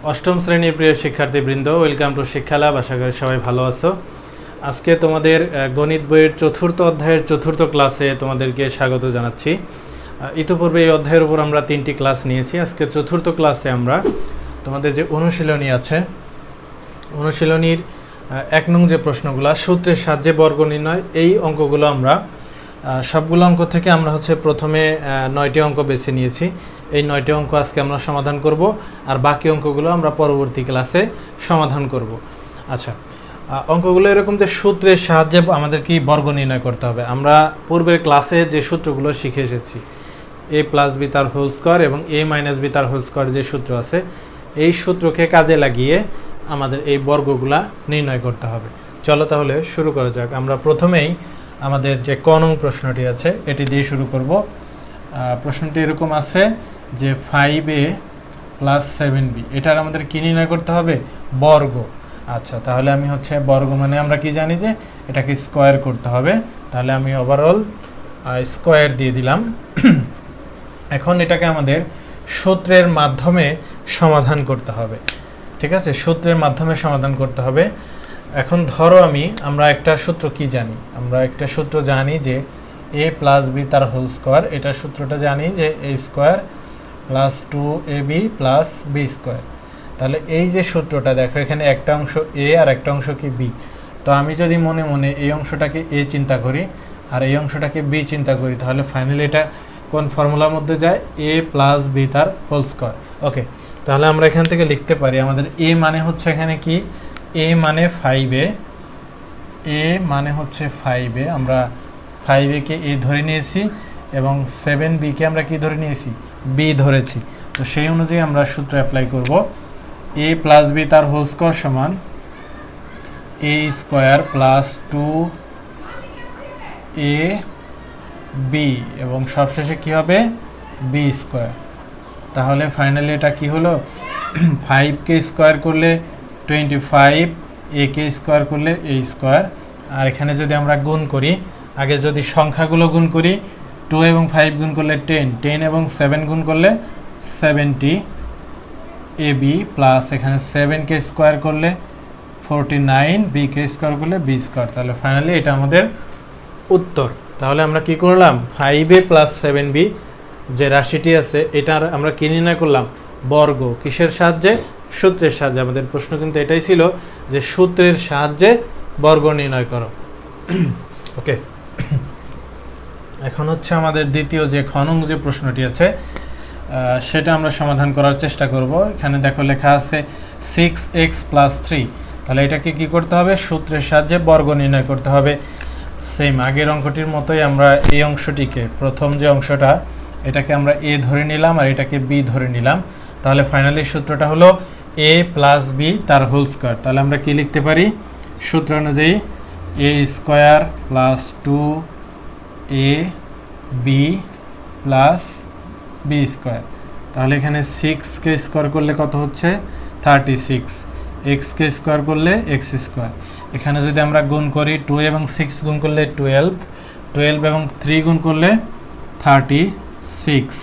অষ্টম শ্রেণীর প্রিয় শিক্ষার্থীবৃন্দ, ওয়েলকাম টু শিক্ষালাভ। আশা করি সবাই ভালো আছো। আজকে তোমাদের গণিত বইয়ের চতুর্থ অধ্যায়ের চতুর্থ ক্লাসে তোমাদেরকে স্বাগত জানাচ্ছি। ইতিপূর্বে এই অধ্যায়ের উপর আমরা 3টি ক্লাস নিয়েছি। আজকে চতুর্থ ক্লাসে আমরা তোমাদের যে অনুশীলনী আছে, অনুশীলনীর 1 নং যে প্রশ্নগুলো সূত্রের সাহায্যে বর্গ নির্ণয়, এই অঙ্কগুলো আমরা সবগুলো অঙ্ক থেকে আমরা প্রথমে 9টি অঙ্ক বেছে নিয়েছি। এই 9টি অঙ্ক আজকে আমরা সমাধান করব, আর বাকি অঙ্কগুলো আমরা পরবর্তী ক্লাসে সমাধান করব। আচ্ছা, অঙ্কগুলো এরকম যে সূত্রের সাহায্যে আমাদের কি বর্গ নির্ণয় করতে হবে। আমরা পূর্বের ক্লাসে যে সূত্রগুলো শিখে এসেছি, a প্লাস বি তার হোল স্কোয়ার এবং a মাইনাস বি তার হোল স্কোয়ার যে সূত্র আছে, এই সূত্রকে কাজে লাগিয়ে আমাদের এই বর্গগুলা নির্ণয় করতে হবে। চলো তাহলে শুরু করা যাক। আমরা প্রথমেই আমাদের যে ক নং প্রশ্নটি আছে এটি দিয়ে শুরু করব। প্রশ্নটি এরকম আছে যে 5a প্লাস 7b, এটার আমাদের কি নির্ণয় করতে হবে? বর্গ। আচ্ছা, তাহলে আমি বর্গ মানে আমরা কি জানি যে এটাকে স্কোয়ার করতে হবে। তাহলে আমি ওভারঅল স্কোয়ার দিয়ে দিলাম। এখন এটাকে আমাদের সূত্রের মাধ্যমে সমাধান করতে হবে। ঠিক আছে, সূত্রের মাধ্যমে সমাধান করতে হবে। এখন ধরো আমরা একটা সূত্র কি জানি, আমরা একটা সূত্র জানি যে a প্লাস বি তার হোল স্কোয়ার, এটার সূত্রটা জানি যে a square plus 2ab plus B square. তাহলে এই যে সূত্রটা দেখো, এখানে একটা অংশ a আর একটা অংশ কি b। তো আমি যদি মনে মনে এই অংশটাকে a চিন্তা করি আর এই অংশটাকে b চিন্তা করি, তাহলে ফাইনালি এটা কোন ফর্মুলার মধ্যে যায়? a প্লাস বি তার হোল স্কোয়ার। ওকে, তাহলে আমরা এখান থেকে লিখতে পারি আমাদের a মানে এখানে কি? a মানে 5a, a মানে 5a, আমরা 5a কে a ধরে নিয়েছি এবং 7b কে আমরা কি ধরে নিয়েছি? b ধরেছি। তো সেই অনুযায়ী আমরা সূত্র অ্যাপ্লাই করব। a প্লাস বি তার হোল স্কোয়ার সমান a স্কোয়ার প্লাস 2ab এবং সবশেষে কি হবে? b square. তাহলে ফাইনালি এটা কি হলো? 5কে স্কোয়ার করলে 25, a কে স্কোয়ার করলে a স্কোয়ার। আর এখানে যদি আমরা গুণ করি, আগে যদি সংখ্যাগুলো গুণ করি, 2 এবং 5 গুণ করলে 10, 10 এবং 7 গুণ করলে 70 ab প্লাস এখানে 7কে স্কোয়ার করলে 49, b কে স্কোয়ার করলে b স্কোয়ার। তাহলে ফাইনালি এটা আমাদের উত্তর। তাহলে আমরা কি করলাম? 5a প্লাস 7b যে রাশিটি আছে, এটার আমরা কি নির্ণয় করলাম? বর্গ। কিসের সাহায্যে? সূত্রের সাহায্যে। আমাদের প্রশ্ন কিন্তু এটাই ছিল যে সূত্রের সাহায্যে বর্গ নির্ণয় করো। ওকে, এখন আমাদের দ্বিতীয় যে খ নং যে প্রশ্নটি আছে সেটা আমরা সমাধান করার চেষ্টা করব। এখানে দেখো লেখা আছে 6x প্লাস 3। তাহলে এটাকে কি করতে হবে? সূত্রের সাহায্যে বর্গ নির্ণয় করতে হবে। সেম আগের অঙ্কটির মতোই আমরা এই অংশটিকে, প্রথম যে অংশটা, এটাকে আমরা a ধরে নিলাম আর এটাকে b ধরে নিলাম। তাহলে ফাইনালি সূত্রটা হলো a প্লাস বি তার হোল স্কোয়ার। তাহলে আমরা কি লিখতে পারি? সূত্র অনুযায়ী a square plus 2ab plus B square. তাহলে এখানে 6কে স্কোয়ার করলে কত হচ্ছে? 36, xকে স্কোয়ার করলে x স্কোয়ার। এখানে যদি আমরা গুণ করি, 2 এবং 6 গুণ করলে 12, 12 এবং 3 গুণ করলে 36,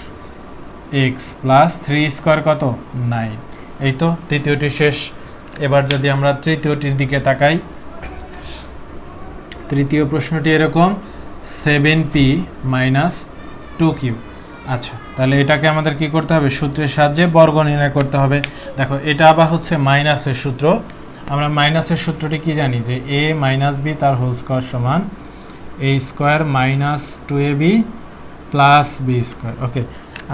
x প্লাস 3 স্কোয়ার কত? 9। এই তো দ্বিতীয়টি শেষ। এবার যদি আমরা তৃতীয়টির দিকে তাকাই, তৃতীয় প্রশ্নটি এরকম 7p মাইনাস 2q। আচ্ছা, তাহলে এটাকে আমাদের কি করতে হবে? সূত্রের সাহায্যে বর্গ নির্ণয় করতে হবে। দেখো, এটা আবার মাইনাসের সূত্র। আমরা মাইনাসের সূত্রটি কি জানি যে a মাইনাস বি তার হোল স্কোয়ার সমান a square minus 2ab plus B square. Okay,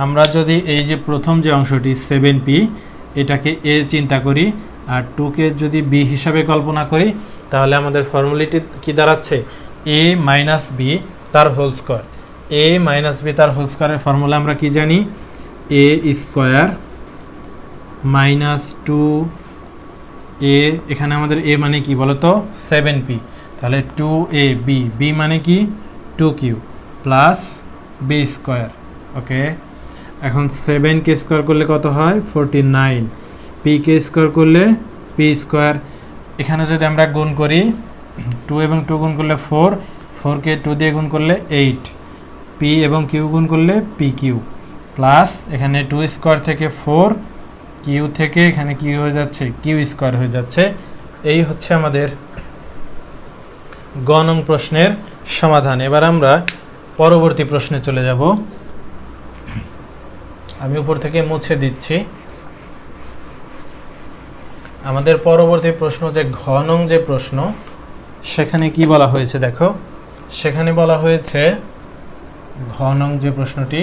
আমরা যদি এই যে প্রথম যে অংশটি 7p, এটাকে a চিন্তা করি আর 2কে যদি b হিসাবে কল্পনা করি, তাহলে আমাদের ফর্মুলাটি কি দাঁড়াচ্ছে? a মাইনাস বি তার whole square. a minus B তার হোল স্কোয়ারের ফর্মুলা আমরা কি জানি? a স্কোয়ার মাইনাস 2a, এখানে আমাদের a মানে কি বলতো? 7p। তাহলে 2ab, b মানে কি? 2q plus b square. ওকে, এখন 7কে স্কোয়ার করলে কত হয়? 49, pকে স্কোয়ার করলে p স্কোয়ার। এখানে যদি আমরা গুণ করি, 2 এবং 2 গুণ করলে 4, 4কে 2 দিয়ে গুণ করলে 8, p এবং q গুণ করলে pq প্লাস এখানে 2 স্কোয়ার থেকে 4, কিউ থেকে এখানে কি হয়ে যাচ্ছে, কিউ স্কোয়ার হয়ে যাচ্ছে। এই হচ্ছে আমাদের গ নং প্রশ্নের সমাধান। এবার আমরা পরবর্তী প্রশ্নে চলে যাব। আমি উপর থেকে মুছে দিচ্ছি। আমাদের পরবর্তী প্রশ্ন যে ঘ নং যে প্রশ্ন, সেখানে কি বলা হয়েছে দেখো। সেখানে বলা হয়েছে ঘ নং যে প্রশ্নটি,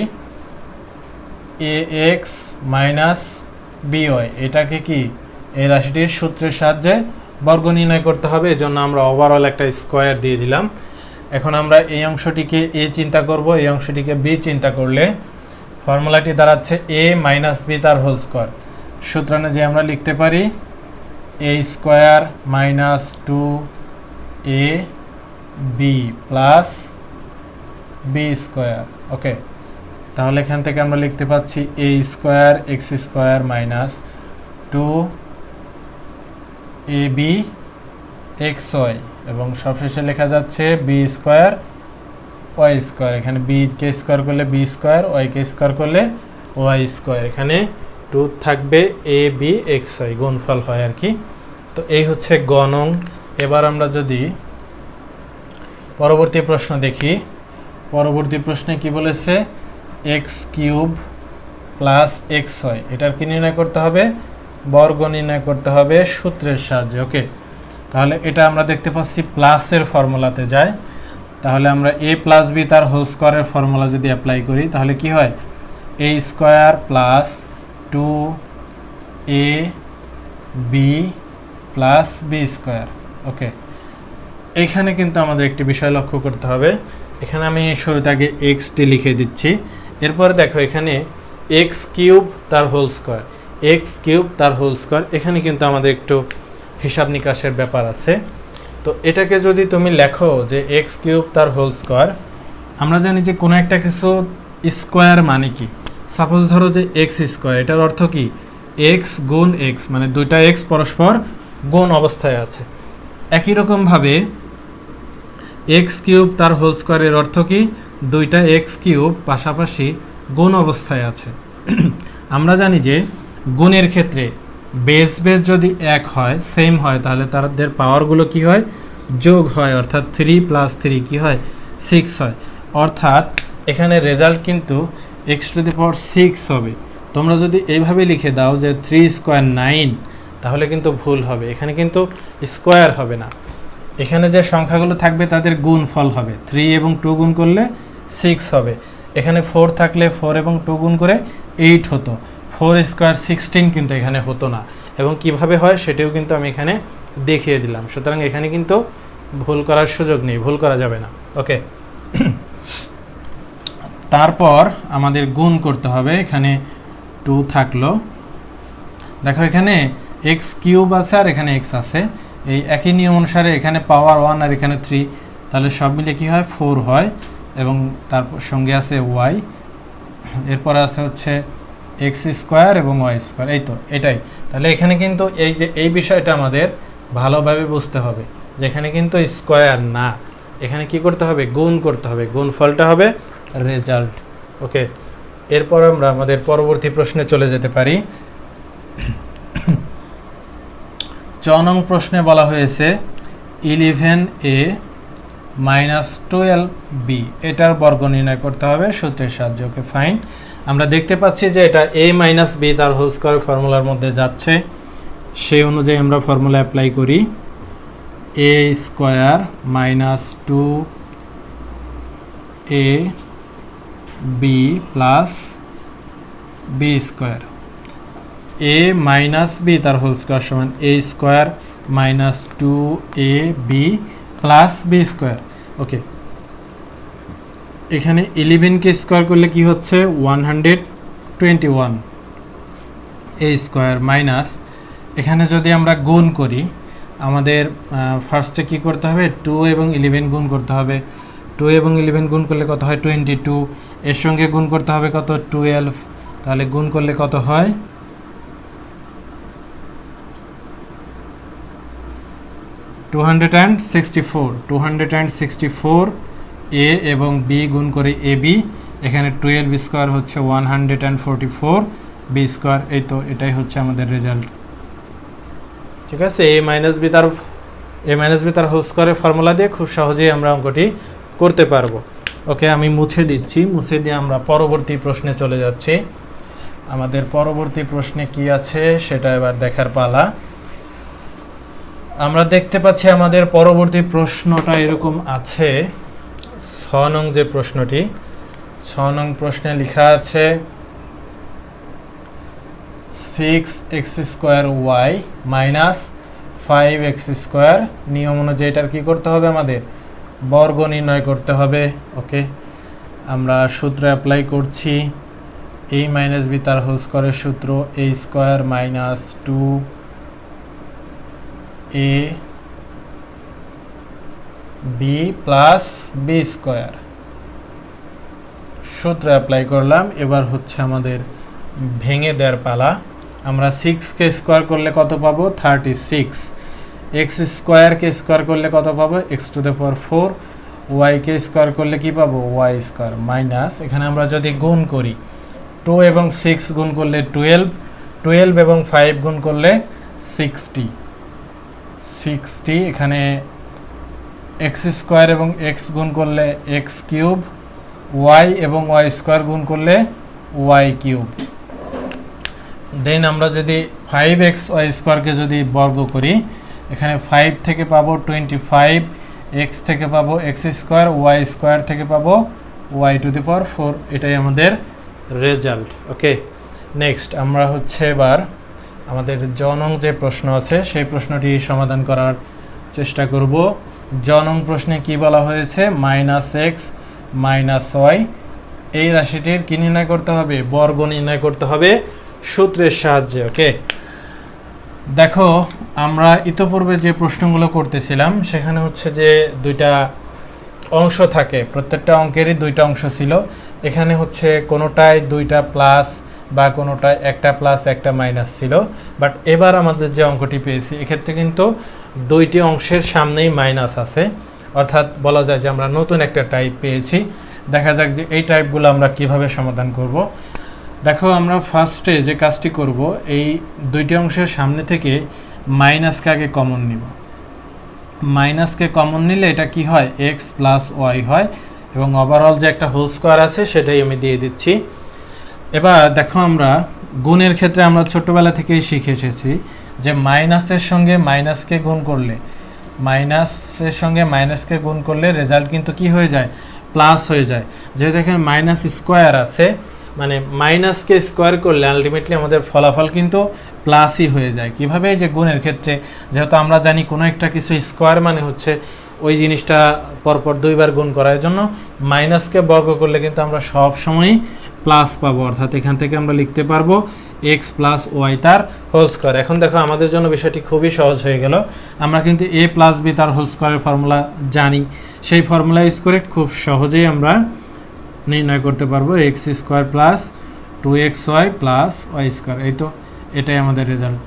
এ এক্স মাইনাস বি ওয়াই, এটাকে কি এই রাশিটির সূত্রের সাহায্যে বর্গ নির্ণয় করতে হবে। এজন্য আমরা ওভারঅল একটা স্কোয়ার দিয়ে দিলাম। এখন আমরা এই অংশটিকে এ চিন্তা করব, এই অংশটিকে বি চিন্তা করলে ফর্মুলাটি দাঁড়াচ্ছে এ মাইনাস বি তার হোল স্কোয়ার। সূত্রানে যে আমরা লিখতে পারি এ square minus 2 A B plus B square. ওকে, তাহলে এখান থেকে আমরা লিখতে পাচ্ছি এ square x square minus 2 A B x Y, এবং সবশেষে লেখা যাচ্ছে বি স্কোয়ার ওয়াই স্কোয়ার। এখানে বি কে স্কোয়ার করলে বি স্কোয়ার, ওয়াই কে স্কোয়ার করলে ওয়াই স্কোয়ার। এখানে 2 থাকবে এ বি এক্স ওয়াই, গুণফল হয় আর কি। তো এই হচ্ছে গ নং। এবার আমরা যদি পরবর্তী প্রশ্ন দেখি, পরবর্তী প্রশ্নে কি বলেছে, x cube plus x y, এটার কি নির্ণয় করতে হবে, বর্গ নির্ণয় করতে হবে সূত্রের সাহায্যে। ওকে, তাহলে এটা আমরা দেখতে পাচ্ছি প্লাসের ফর্মুলাতে যায়। তাহলে আমরা এ প্লাস বি তার হোল স্কোয়ারের ফর্মুলা যদি অ্যাপ্লাই করি, তাহলে কি হয়, এ square plus 2 A B plus B square. Okay, এখানে কিন্তু আমাদের একটি বিষয় লক্ষ্য করতে হবে। এখানে আমি শুরুতে আগে এক্সটি লিখে দিচ্ছি। এরপরে দেখো এখানে এক্স কিউব তার হোল স্কোয়ার, এক্স কিউব তার হোল স্কোয়ার, এখানে কিন্তু আমাদের একটু হিসাব নিকাশের ব্যাপার আছে। তো এটাকে যদি তুমি লেখো যে এক্স কিউব তার হোল স্কোয়ার, আমরা জানি যে কোনো একটা কিছু স্কোয়ার মানে কি, সাপোজ ধরো যে এক্স স্কোয়ার, এটার অর্থ কি এক্স গুণ এক্স, মানে দুইটা এক্স পরস্পর গুণ অবস্থায় আছে। একই রকমভাবে এক্স কিউব তার হোল স্কোয়ারের অর্থ কি, দুইটা এক্স কিউব পাশাপাশি গুণ অবস্থায় আছে। আমরা জানি যে গুণের ক্ষেত্রে বেস বেস যদি এক হয়, সেম হয়, তাহলে তাদের পাওয়ারগুলো কি হয়, যোগ হয়, অর্থাৎ 3 + 3 কি হয়, 6 হয়। অর্থাৎ এখানে রেজাল্ট কিন্তু x⁶ হবে। তোমরা যদি এইভাবে লিখে দাও যে 3 স্কোয়ার 9, তাহলে কিন্তু ভুল হবে। এখানে কিন্তু স্কোয়ার হবে না, এখানে যে সংখ্যাগুলো থাকবে তাদের গুণফল হবে। 3 এবং 2 গুণ করলে 6 হবে। এখানে 4 থাকলে 4 এবং 2 গুণ করে 8 হতো। 4 স্কোয়ার 16 কিন্তু এখানে হতো না, এবং কিভাবে হয় সেটাও কিন্তু আমি এখানে দেখিয়ে দিলাম। সুতরাং এখানে কিন্তু ভুল করার সুযোগ নেই, ভুল করা যাবে না। ওকে, তারপর আমাদের গুণ করতে হবে। এখানে 2 থাকলো, দেখো এখানে এক্স কিউব আছে আর এখানে এক্স আছে, এই একই নিয়ম অনুসারে এখানে পাওয়ার 1 আর এখানে 3, তাহলে সব মিলে কি হয়, 4 হয়, এবং তারপর সঙ্গে আছে ওয়াই, এরপরে আছে হচ্ছে এক্স স্কোয়ার এবং ওয়াই স্কোয়ার। এই তো এটাই। তাহলে এখানে কিন্তু এই যে এই বিষয়টা আমাদের ভালোভাবে বুঝতে হবে, যে এখানে কিন্তু স্কোয়ার না, এখানে কি করতে হবে, গুণ করতে হবে, গুণফলটা হবে রেজাল্ট। ওকে, এরপর আমরা আমাদের পরবর্তী প্রশ্নে চলে যেতে পারি। 4 নং প্রশ্নে বলা হয়েছে 11a মাইনাস 12b, এটার বর্গ নির্ণয় করতে হবে সূত্রের সাহায্যে। ওকে ফাইন, আমরা দেখতে পাচ্ছি যে এটা a মাইনাস b তার হোল স্কোয়ার ফর্মুলার মধ্যে যাচ্ছে। সেই অনুযায়ী আমরা ফর্মুলা অ্যাপ্লাই করি, a square minus 2ab plus b square, a minus b তার হোল স্কোয়ার সমান a square minus 2ab plus b square. Okay, এখানে 11কে স্কোয়ার করলে কি হচ্ছে 121 a স্কোয়ার মাইনাস, এখানে যদি আমরা গুণ করি, আমাদের ফার্স্টে কি করতে হবে, 2 এবং 11 গুণ করতে হবে। 2 এবং 11 গুণ করলে কত হয়, 22, এর সঙ্গে গুণ করতে হবে কত, 12, তাহলে গুণ করলে কত হয়, 264 এ এবং বি গুণ করে এ বি, এখানে 12 স্কোয়ার হচ্ছে 144 বি স্কোয়ার। এই তো এটাই হচ্ছে আমাদের রেজাল্ট। ঠিক আছে, এ মাইনাস বি তার হোল স্কোয়ারের ফর্মুলা দিয়ে খুব সহজেই আমরা অঙ্কটি করতে পারবো। ওকে, আমি মুছে দিচ্ছি, মুছে দিয়ে আমরা পরবর্তী প্রশ্নে চলে যাচ্ছি। আমাদের পরবর্তী প্রশ্নে কি আছে সেটা এবার দেখার পালা। আমরা দেখতে পাচ্ছি আমাদের পরবর্তী প্রশ্নটা এরকম আছে। 6 নং যে প্রশ্নটি, 6 নং প্রশ্নে লেখা আছে 6x² মাইনাস 5x²। নিয়ম অনুযায়ী এটার কী করতে হবে, আমাদের বর্গ নির্ণয় করতে হবে। ওকে, আমরা সূত্র অ্যাপ্লাই করছি। a মাইনাস বি তার হোল স্কোয়ারের সূত্র a square minus 2a b plus B square, সূত্র অ্যাপ্লাই করলাম। এবার হচ্ছে আমাদের ভেঙে দেওয়ার পালা। আমরা 6কে স্কোয়ার করলে কত পাবো, 36। এক্স স্কোয়ারকে স্কোয়ার করলে কত পাবো, x⁴। ওয়াইকে স্কোয়ার করলে কি পাবো, ওয়াই স্কোয়ার মাইনাস, এখানে আমরা যদি গুণ করি 2 এবং 6 গুণ করলে 12 এবং 5 গুণ করলে 60। এখানে x² এবং x গুণ করলে x³ y এবং y² গুণ করলে y³। দেন আমরা যদি 5xy² যদি বর্গ করি, এখানে 5 থেকে পাবো 25, x থেকে পাবো x², y² থেকে পাবো y⁴। এটাই আমাদের রেজাল্ট। ওকে, নেক্সট আমরা হচ্ছে এবার আমাদের জ নং যে প্রশ্ন আছে সেই প্রশ্নটি সমাধান করার চেষ্টা করব। জ নং প্রশ্নে কি বলা হয়েছে, -x - y, এই রাশিটির কি নির্ণয় করতে হবে, বর্গ নির্ণয় করতে হবে সূত্রের সাহায্যে। ওকে, দেখো আমরা ইতোপূর্বে যে প্রশ্নগুলো করতেছিলাম সেখানে হচ্ছে যে দুইটা অংশ থাকে, প্রত্যেকটা অঙ্কেরই দুইটা অংশ ছিল। এখানে হচ্ছে কোনোটায় দুইটা প্লাস বা কোনোটায় একটা প্লাস একটা মাইনাস ছিল। বাট এবার আমাদের যে অঙ্কটি পেয়েছি এক্ষেত্রে কিন্তু দুইটি অংশের সামনেই মাইনাস আছে, অর্থাৎ বলা যায় যে আমরা নতুন একটা টাইপ পেয়েছি। দেখা যাক যে এই টাইপগুলো আমরা কিভাবে সমাধান করব। দেখো আমরা ফার্স্টে যে কাজটি করব, এই দুইটি অংশের সামনে থেকে মাইনাসকে আগে কমন নিব। মাইনাসকে কমন নিলে এটা কি হয়, x + y হয়, এবং ওভারঅল যে একটা হোল স্কোয়ার আছে সেটাই আমি দিয়ে দিচ্ছি। এবার দেখো আমরা গুণের ক্ষেত্রে আমরা ছোটবেলা থেকেই শিখে এসেছি যে মাইনাসের সঙ্গে মাইনাসকে গুণ করলে রেজাল্ট কিন্তু কি হয়ে যায়, প্লাস হয়ে যায়। যেহেতু এখানে মাইনাস স্কোয়ার আছে, মানে মাইনাসকে স্কোয়ার করলে আলটিমেটলি আমাদের ফলাফল কিন্তু প্লাসই হয়ে যায়। কিভাবে, যে গুণের ক্ষেত্রে যেহেতু আমরা জানি কোনো একটা কিছু স্কোয়ার মানে হচ্ছে ওই জিনিসটা পরপর দুইবার গুণ করার জন্য মাইনাসকে বর্গ করলে কিন্তু আমরা সব সময়ই প্লাস পাবো, অর্থাৎ এখান থেকে আমরা লিখতে পারবো x + y তার হোল স্কোয়ার। এখন দেখো আমাদের জন্য বিষয়টি খুবই সহজ হয়ে গেল। আমরা কিন্তু a + b তার হোল স্কোয়ারের ফর্মুলা জানি, সেই ফর্মুলা ইউজ করে খুব সহজেই আমরা নির্ণয় করতে পারবো x² + 2xy + y²। এই তো এটাই আমাদের রেজাল্ট।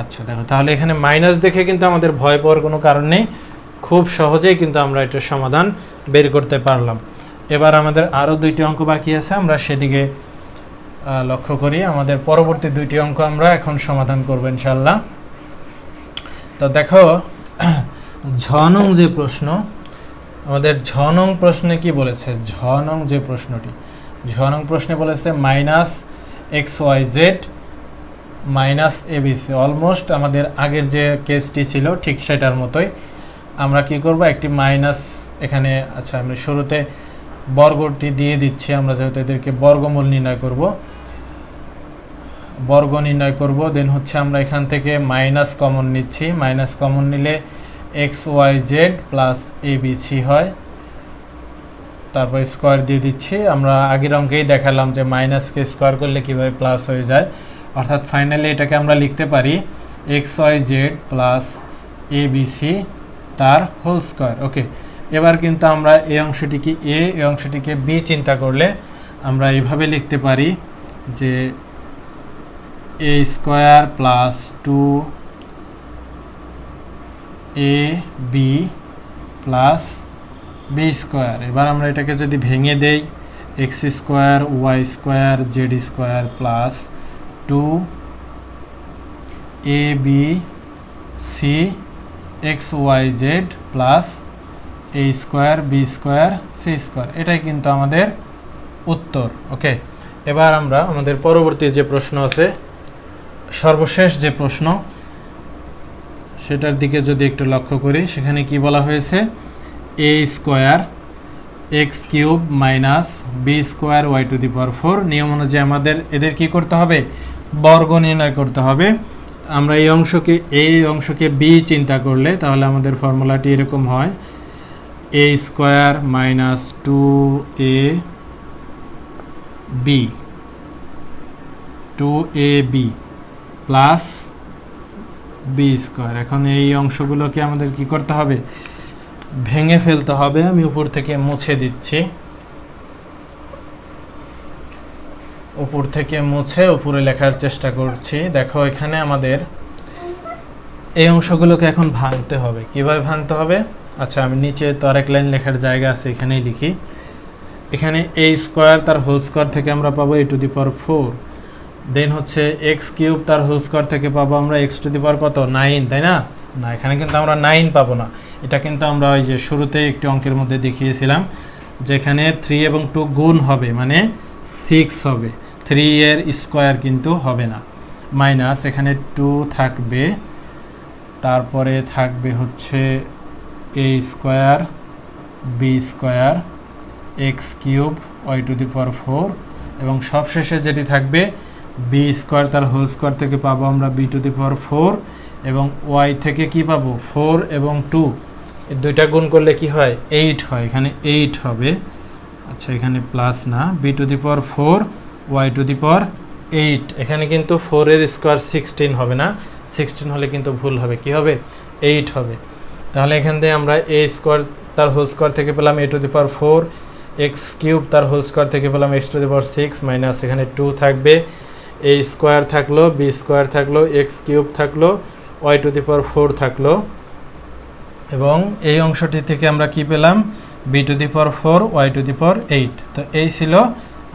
আচ্ছা দেখো, তাহলে এখানে মাইনাস দেখে কিন্তু আমাদের ভয় পাওয়ার কোনো কারণ নেই, খুব সহজেই কিন্তু আমরা এটার সমাধান বের করতে পারলাম। এবার আমাদের আরও দুইটি অঙ্ক বাকি আছে, আমরা সেদিকে লক্ষ্য করি। আমাদের পরবর্তী দুইটি অঙ্ক আমরা এখন সমাধান করব ইনশাল্লাহ। তো দেখো ঝ নং যে প্রশ্ন, আমাদের ঝ নং প্রশ্নে কি বলেছে, ঝ নং যে প্রশ্নটি, ঝ নং প্রশ্নে বলেছে -xyz - abc। অলমোস্ট আমাদের আগের যে কেসটি ছিল ঠিক সেটার মতোই। আমরা কি করব, একটি মাইনাস এখানে, আচ্ছা আমি শুরুতে বর্গটি দিয়ে দিচ্ছি, আমরা যেহেতু এদেরকে বর্গমূল নির্ণয় করব, দেন হচ্ছে আমরা এখান থেকে মাইনাস কমন নিচ্ছি। মাইনাস কমন নিলে xyz + abc হয়, তারপর স্কোয়ার দিয়ে দিচ্ছি। আমরা আগের অঙ্কেই দেখালাম যে মাইনাসকে স্কোয়ার করলে কীভাবে প্লাস হয়ে যায়, অর্থাৎ ফাইনালি এটাকে আমরা লিখতে পারি xyz + abc তার হোল স্কোয়ার। ওকে, এবার কিন্তু আমরা এই অংশটিকে a, এই অংশটিকে b চিন্তা করলে আমরা এইভাবে লিখতে পারি যে a² + 2ab + b²। এবার আমরা এটাকে যদি ভেঙে দেই x² y² z² + two A B C X Y Z plus A square B square C square, এটাই কিন্তু আমাদের উত্তর। ওকে, এবার আমরা আমাদের পরবর্তী যে প্রশ্ন আছে, সর্বশেষ যে প্রশ্ন, সেটার দিকে যদি একটু লক্ষ্য করি, সেখানে কি বলা হয়েছে, A square X cube minus B square Y to the power 4, নিয়ম অনুযায়ী আমাদের এদের কি করতে হবে, বর্গ নির্ণয় করতে হবে। আমরা এই অংশকে বি চিন্তা করলে তাহলে আমাদের ফর্মুলাটি এরকম হয়, এ square minus two A B plus B square. এখন এই অংশগুলোকে আমাদের কি করতে হবে, ভেঙে ফেলতে হবে। আমি উপর থেকে মুছে দিচ্ছি, উপর থেকে মুছে উপরে লেখার চেষ্টা করছি। দেখো এখানে আমাদের এই অংশগুলোকে এখন ভাঙতে হবে। কিভাবে ভাঙতে হবে, আচ্ছা আমি নিচে তো আরেক লাইন লেখার জায়গা আছে, এখানেই লিখি। এখানে এ স্কোয়ার তার হোল স্কোয়ার থেকে আমরা পাবো এ টু দি পাওয়ার 4, দেন হচ্ছে এক্স কিউব তার হোল স্কোয়ার থেকে পাবো আমরা এক্স টু দি পাওয়ার কত, 9, তাই না? না, এখানে কিন্তু আমরা 9 পাবো না, এটা কিন্তু আমরা ওই যে শুরুতে একটি অঙ্কের মধ্যে দেখিয়েছিলাম, যেখানে 3 এবং 2 গুণ হবে, মানে 6 হবে, 3 এর স্কোয়ার কিন্তু হবে না, মাইনাস এখানে 2 থাকবে, তারপরে থাকবে হচ্ছে A square B square X cube Y to the power 4, এবং সবশেষে যেটি থাকবে বি স্কোয়ার তার হোল স্কোয়ার থেকে পাবো আমরা বি টু দি পাওয়ার 4, এবং ওয়াই থেকে কি পাবো, 4 এবং 2, এই দুইটা গুণ করলে কি হয়, 8 হয়, এখানে 8 হবে। আচ্ছা এখানে প্লাস না, B to the power 4 Y to the power 8, এখানে কিন্তু 4 এর স্কোয়ার 16 হবে না, 16 হলে কিন্তু ভুল হবে, কি হবে, 8 হবে। তাহলে এখান থেকে আমরা এ স্কোয়ার তার হোল স্কোয়ার থেকে পেলাম A to the power 4, X cube তার হোল স্কোয়ার থেকে পেলাম X to the power 6, minus এখানে 2 থাকবে, এ স্কোয়ার থাকলো, বি স্কোয়ার থাকলো, এক্স কিউব থাকলো, ওয়াই টু দি পাওয়ার 4 থাকলো, এবং এই অংশটি থেকে আমরা কি পেলাম, B to the power 4 Y to the power 8। তো এই ছিল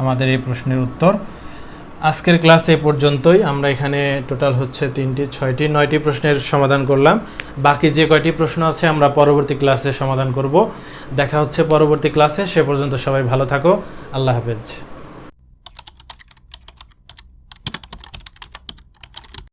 আমাদের এই প্রশ্নের উত্তর। আজকের ক্লাস এই পর্যন্তই। আমরা এখানে টোটাল হচ্ছে 3টি 6টি 9টি প্রশ্নের সমাধান করলাম। বাকি যে কয়টি প্রশ্ন আছে আমরা পরবর্তী ক্লাসে সমাধান করব। দেখা হচ্ছে পরবর্তী ক্লাসে, সে পর্যন্ত সবাই ভালো থাকো, আল্লাহ হাফেজ।